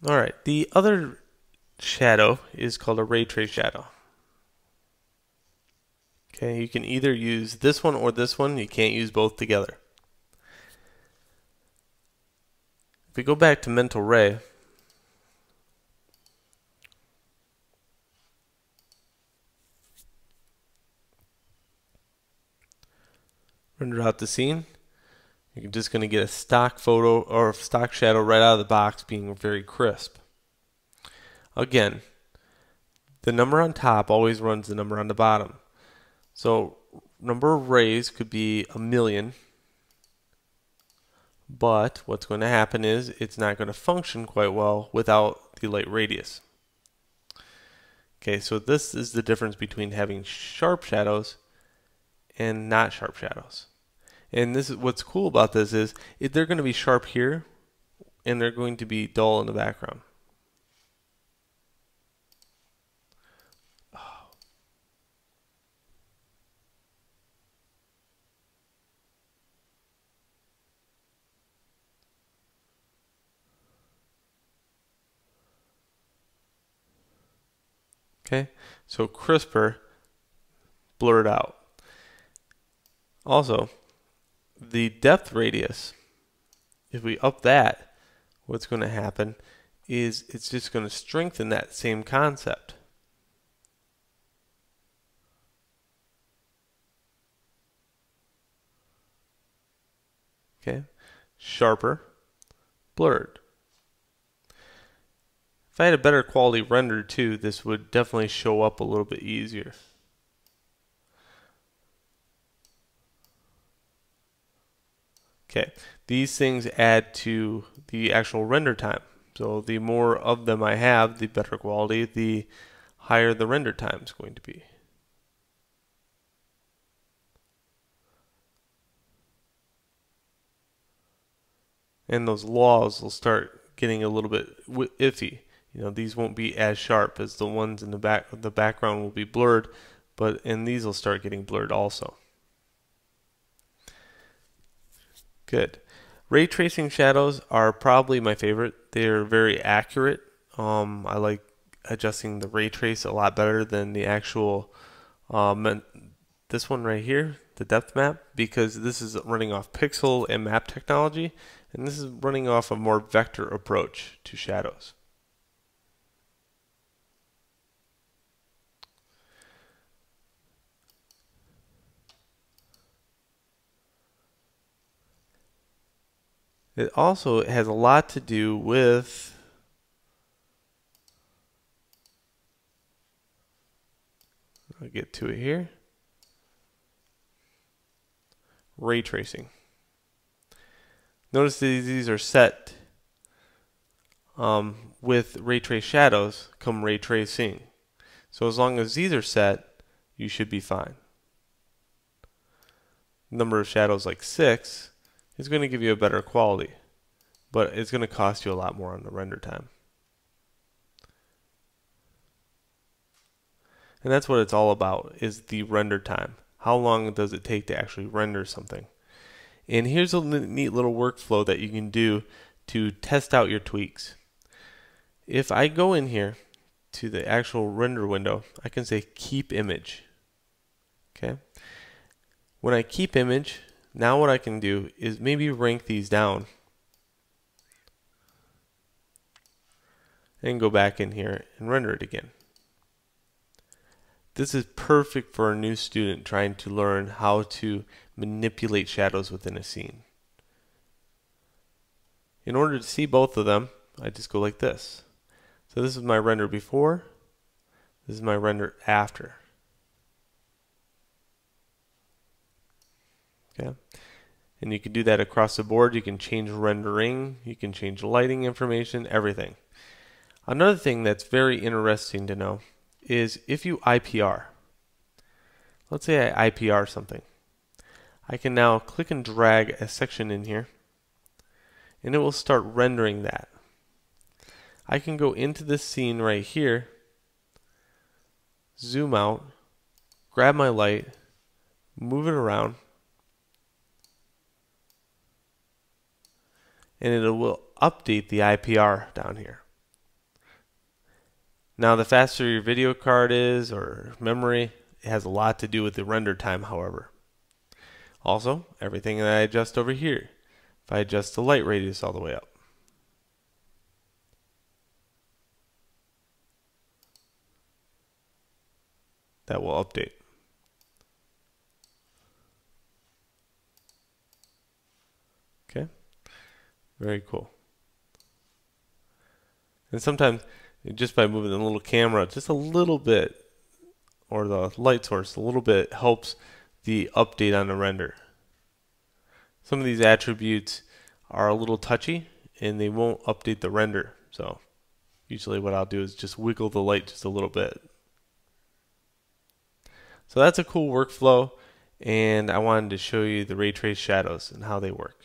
Alright, the other shadow is called a ray trace shadow. Okay, you can either use this one or this one. You can't use both together. If we go back to mental ray, render out the scene, you're just going to get a stock photo or stock shadow right out of the box being very crisp. Again, the number on top always runs the number on the bottom. So number of rays could be 1,000,000, but what's going to happen is it's not going to function quite well without the light radius. Okay, so this is the difference between having sharp shadows and not sharp shadows. And this is what's cool about this is they're going to be sharp here and they're going to be dull in the background. Okay, so crisper, blurred out. Also, the depth radius, if we up that, what's going to happen is it's just going to strengthen that same concept. Okay, sharper, blurred. If I had a better quality render too, this would definitely show up a little bit easier. Okay, these things add to the actual render time. So the more of them I have, the better quality, the higher the render time is going to be. And those laws will start getting a little bit iffy. You know, these won't be as sharp as the ones in the back. The background will be blurred, and these will start getting blurred also. Good. Ray tracing shadows are probably my favorite. They're very accurate. I like adjusting the ray trace a lot better than the actual this one right here, the depth map, because this is running off pixel and map technology, and this is running off a more vector approach to shadows. It also has a lot to do with I'll get to it here. Ray tracing. Notice that these are set with ray trace shadows come ray tracing. So as long as these are set, you should be fine. Number of shadows like 6 is going to give you a better quality, but it's going to cost you a lot more on the render time. And that's what it's all about, is the render time. How long does it take to actually render something? And here's a neat little workflow that you can do to test out your tweaks. If I go in here to the actual render window, I can say keep image. Okay. When I keep image, now what I can do is maybe rank these down and go back in here and render it again. This is perfect for a new student trying to learn how to manipulate shadows within a scene. In order to see both of them, I just go like this. So this is my render before, this is my render after. Okay. And you can do that across the board. You can change rendering, you can change lighting information, everything. Another thing that's very interesting to know is if you IPR. Let's say I IPR something. I can now click and drag a section in here, and it will start rendering that. I can go into this scene right here, zoom out, grab my light, move it around, and it will update the IPR down here. Now, the faster your video card is or memory, it has a lot to do with the render time, however. Also, everything that I adjust over here, if I adjust the light radius all the way up, that will update. Okay, very cool. And sometimes, just by moving the little camera just a little bit, or the light source a little bit, helps the update on the render. Some of these attributes are a little touchy and they won't update the render. So usually what I'll do is just wiggle the light just a little bit. So that's a cool workflow, and I wanted to show you the ray trace shadows and how they work.